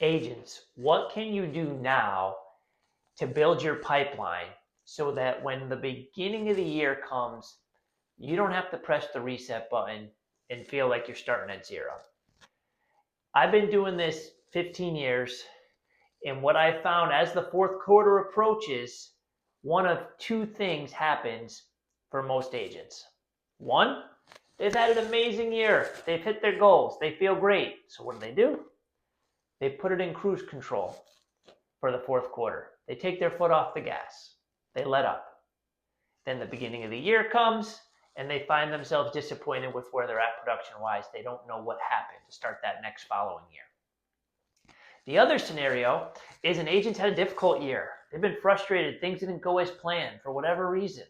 Agents, what can you do now to build your pipeline so that when the beginning of the year comes, you don't have to press the reset button and feel like you're starting at zero? I've been doing this 15 years, and what I found as the fourth quarter approaches, one of two things happens for most agents. One, they've had an amazing year. They've hit their goals. They feel great. So what do? They put it in cruise control for the fourth quarter. They take their foot off the gas. They let up. Then the beginning of the year comes, and they find themselves disappointed with where they're at production-wise. They don't know what happened to start that next following year. The other scenario is an agent's had a difficult year. They've been frustrated. Things didn't go as planned for whatever reason.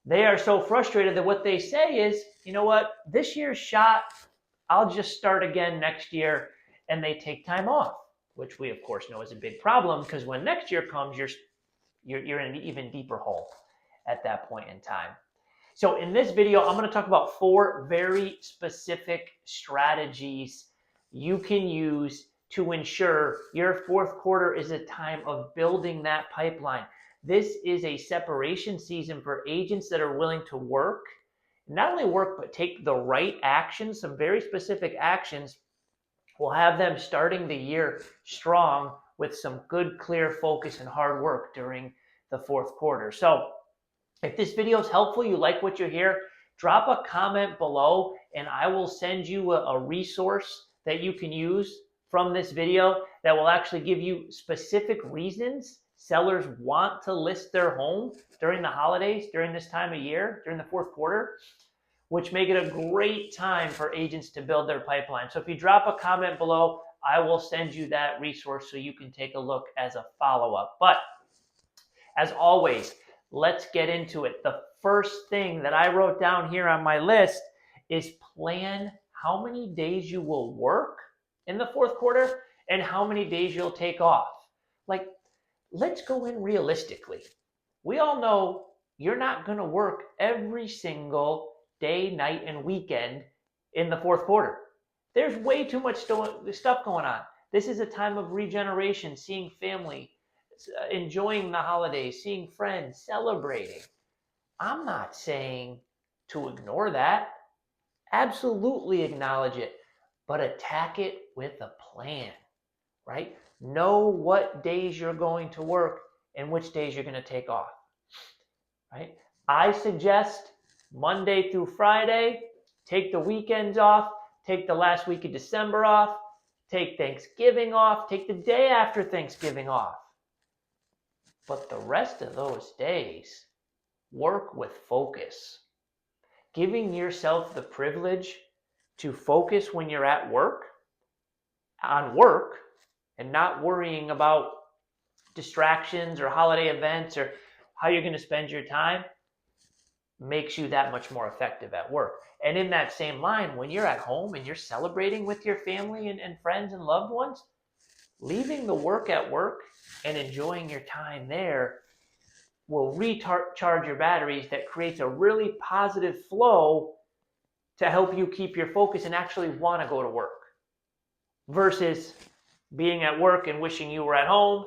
They are so frustrated that what they say is, you know what, this year's shot, I'll just start again next year, and they take time off, which we of course know is a big problem, because when next year comes, you're in an even deeper hole at that point in time. So in this video, I'm going to talk about 4 very specific strategies you can use to ensure your fourth quarter is a time of building that pipeline. This is a separation season for agents that are willing to work, not only work, but take the right actions. Some very specific actions will have them starting the year strong with some good, clear focus and hard work during the fourth quarter. So if this video is helpful, you like what you hear, drop a comment below and I will send you a resource that you can use from this video that will actually give you specific reasons sellers want to list their home during the holidays, during this time of year, during the fourth quarter, which make it a great time for agents to build their pipeline. So if you drop a comment below, I will send you that resource so you can take a look as a follow-up. But as always, let's get into it. The first thing that I wrote down here on my list is plan how many days you will work in the fourth quarter and how many days you'll take off. Like, let's go in realistically. We all know you're not going to work every single day, night, and weekend in the fourth quarter. There's way too much stuff going on. This is a time of regeneration, seeing family, enjoying the holidays, seeing friends, celebrating. I'm not saying to ignore that. Absolutely acknowledge it, but attack it with a plan, right? Know what days you're going to work and which days you're going to take off, right? I suggest Monday through Friday, take the weekends off, take the last week of December off, take Thanksgiving off, take the day after Thanksgiving off. But the rest of those days, work with focus. Giving yourself the privilege to focus when you're at work, on work, and not worrying about distractions or holiday events or how you're going to spend your time makes you that much more effective at work. And in that same line, when you're at home and you're celebrating with your family and friends and loved ones, leaving the work at work and enjoying your time there will recharge your batteries. That creates a really positive flow to help you keep your focus and actually want to go to work, versus being at work and wishing you were at home,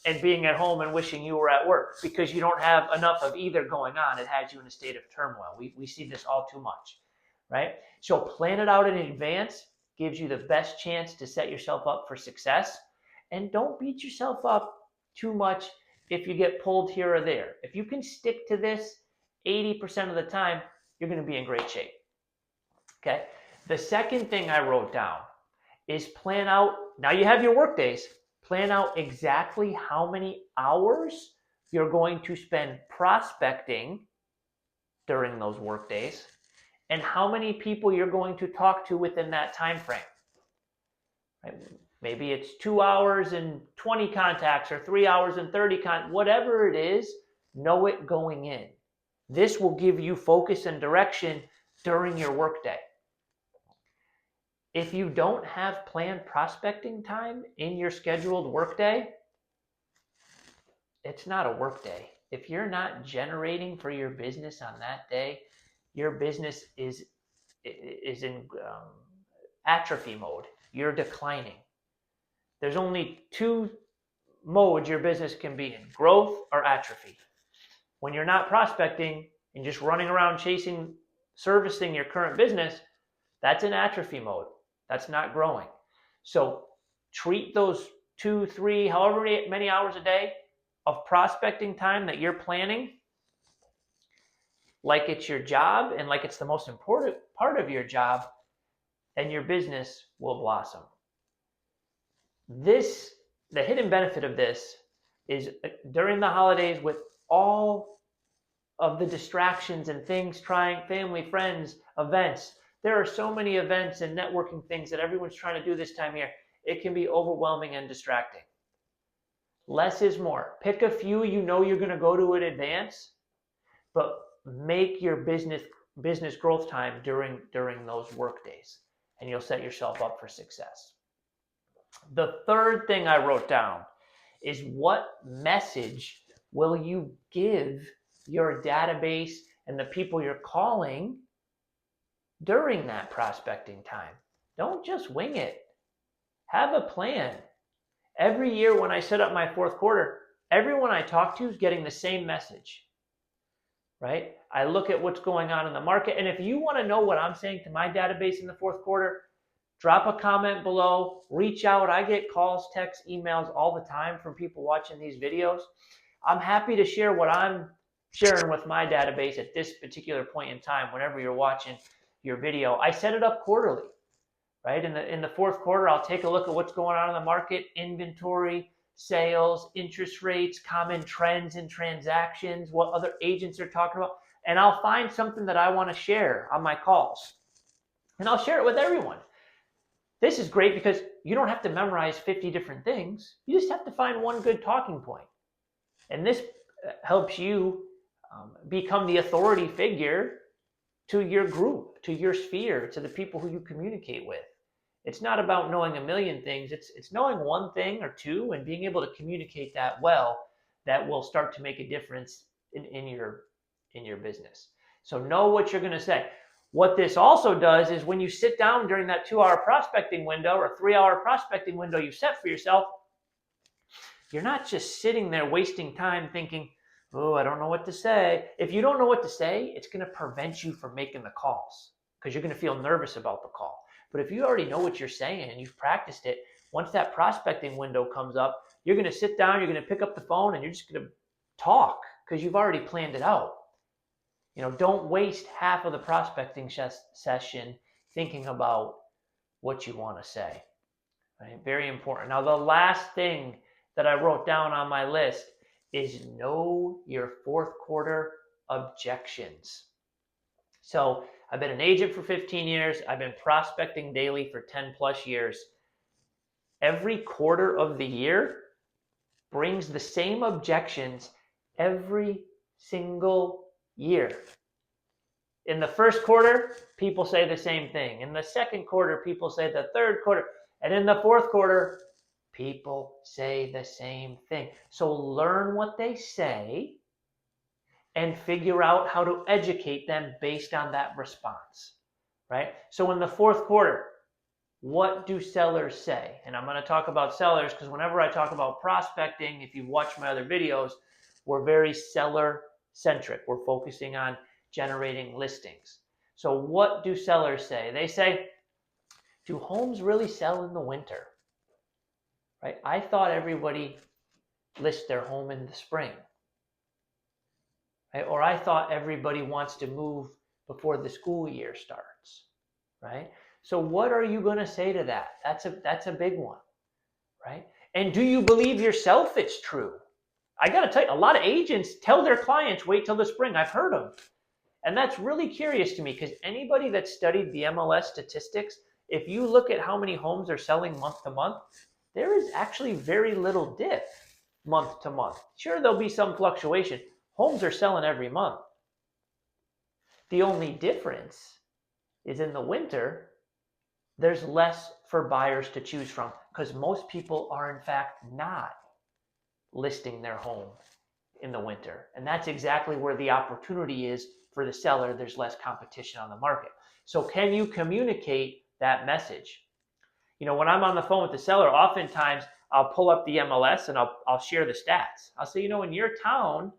and being at home and wishing you were at work, because you don't have enough of either going on. It has you in a state of turmoil. We see this all too much, right? So plan it out in advance, gives you the best chance to set yourself up for success. And don't beat yourself up too much if you get pulled here or there. If you can stick to this 80% of the time, you're going to be in great shape. Okay. The second thing I wrote down is plan out. Now you have your work days. Plan out exactly how many hours you're going to spend prospecting during those work days, and how many people you're going to talk to within that time frame. Right? Maybe it's 2 hours and 20 contacts, or 3 hours and 30 contacts, whatever it is, know it going in. This will give you focus and direction during your workday. If you don't have planned prospecting time in your scheduled workday, it's not a workday. If you're not generating for your business on that day, your business is in atrophy mode. You're declining. There's only two modes your business can be in: growth or atrophy. When you're not prospecting and just running around servicing your current business, that's an atrophy mode. That's not growing. So treat those 2, 3, however many hours a day of prospecting time that you're planning like it's your job and like it's the most important part of your job, and your business will blossom. The hidden benefit of this is during the holidays, with all of the distractions and things, trying family, friends, events. There are so many events and networking things that everyone's trying to do this time of year. It can be overwhelming and distracting. Less is more. Pick a few you know you're going to go to in advance, but make your business growth time during those work days, and you'll set yourself up for success. The third thing I wrote down is, what message will you give your database and the people you're calling during that prospecting time? Don't just wing it. Have a plan. Every year when I set up my fourth quarter, everyone I talk to is getting the same message, right? I look at what's going on in the market. And if you want to know what I'm saying to my database in the fourth quarter, drop a comment below, reach out. I get calls, texts, emails all the time from people watching these videos. I'm happy to share what I'm sharing with my database at this particular point in time. Whenever you're watching your video, I set it up quarterly, right? In the fourth quarter, I'll take a look at what's going on in the market: inventory, sales, interest rates, common trends in transactions, what other agents are talking about, and I'll find something that I want to share on my calls, and I'll share it with everyone. This is great because you don't have to memorize 50 different things. You just have to find one good talking point. And this helps you become the authority figure to your group, to your sphere, to the people who you communicate with. It's not about knowing a million things. It's knowing one thing or two and being able to communicate that well, that will start to make a difference in your business. So know what you're going to say. What this also does is, when you sit down during that 2-hour prospecting window or 3-hour prospecting window you set for yourself, you're not just sitting there wasting time thinking, oh, I don't know what to say. If you don't know what to say, it's going to prevent you from making the calls because you're going to feel nervous about the call. But if you already know what you're saying and you've practiced it, once that prospecting window comes up, you're going to sit down, you're going to pick up the phone, and you're just going to talk because you've already planned it out. Don't waste half of the prospecting session thinking about what you want to say. Right? Very important. Now, the last thing that I wrote down on my list is, know your fourth quarter objections. So I've been an agent for 15 years. I've been prospecting daily for 10 plus years. Every quarter of the year brings the same objections every single year. In the first quarter, people say the same thing. In the second quarter, people say the third quarter. And in the fourth quarter, people say the same thing. So learn what they say and figure out how to educate them based on that response, right? So in the fourth quarter, what do sellers say? And I'm going to talk about sellers because whenever I talk about prospecting, if you watch my other videos, we're very seller-centric. We're focusing on generating listings. So what do sellers say? They say, do homes really sell in the winter? Right? I thought everybody lists their home in the spring. Right? Or I thought everybody wants to move before the school year starts. Right? So what are you going to say to that? That's a big one. Right? And do you believe yourself it's true? I got to tell you, a lot of agents tell their clients, wait till the spring. I've heard them. And that's really curious to me because anybody that studied the MLS statistics, if you look at how many homes are selling month to month, there is actually very little dip month to month. Sure, there'll be some fluctuation. Homes are selling every month. The only difference is in the winter, there's less for buyers to choose from because most people are in fact not listing their home in the winter. And that's exactly where the opportunity is for the seller. There's less competition on the market. So can you communicate that message? When I'm on the phone with the seller, oftentimes I'll pull up the MLS and I'll share the stats. I'll say, in your town,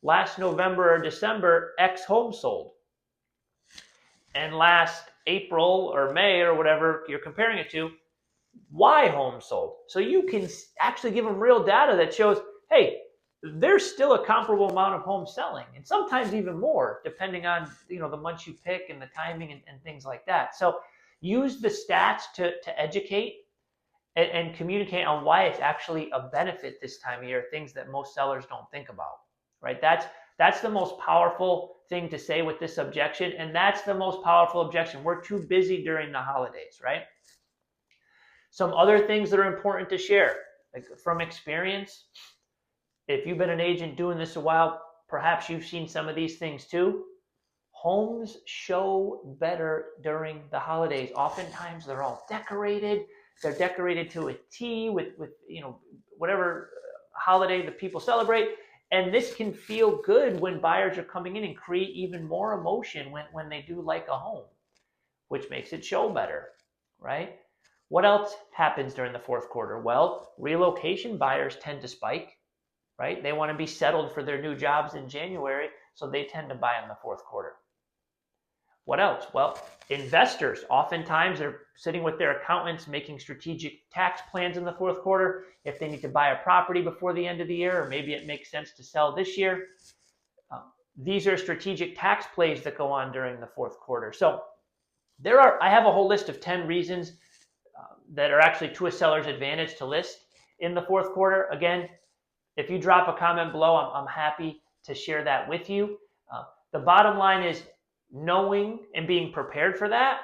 last November or December, X homes sold. And last April or May or whatever you're comparing it to, Y homes sold. So you can actually give them real data that shows, hey, there's still a comparable amount of homes selling, and sometimes even more, depending on the months you pick and the timing and things like that. So use the stats to educate and communicate on why it's actually a benefit this time of year, things that most sellers don't think about, right? That's the most powerful thing to say with this objection, and that's the most powerful objection. We're too busy during the holidays, right? Some other things that are important to share, like from experience, if you've been an agent doing this a while, perhaps you've seen some of these things too. Homes show better during the holidays. Oftentimes they're all decorated. They're decorated to a T with whatever holiday the people celebrate. And this can feel good when buyers are coming in and create even more emotion when they do like a home, which makes it show better, right? What else happens during the fourth quarter? Well, relocation buyers tend to spike, right? They want to be settled for their new jobs in January, so they tend to buy in the fourth quarter. What else? Well, investors oftentimes are sitting with their accountants making strategic tax plans in the fourth quarter. If they need to buy a property before the end of the year, or maybe it makes sense to sell this year. These are strategic tax plays that go on during the fourth quarter. So I have a whole list of 10 reasons that are actually to a seller's advantage to list in the fourth quarter. Again, if you drop a comment below, I'm happy to share that with you. The bottom line is knowing and being prepared for that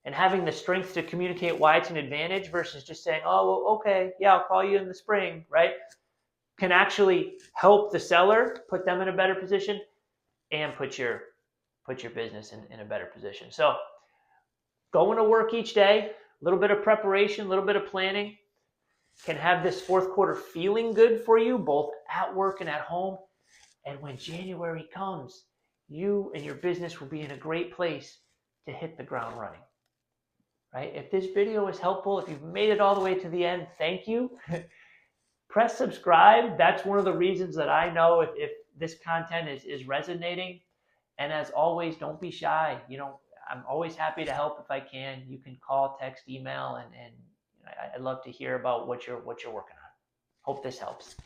and having the strength to communicate why it's an advantage versus just saying, oh, well, okay, yeah, I'll call you in the spring, right? Can actually help the seller, put them in a better position, and put your business in a better position. So going to work each day, a little bit of preparation, a little bit of planning can have this fourth quarter feeling good for you, both at work and at home. And when January comes, you and your business will be in a great place to hit the ground running, right? If this video was helpful, if you've made it all the way to the end, thank you. Press subscribe. That's one of the reasons that I know if this content is resonating. And as always, don't be shy. I'm always happy to help if I can. You can call, text, email, and I'd love to hear about what you're working on. Hope this helps.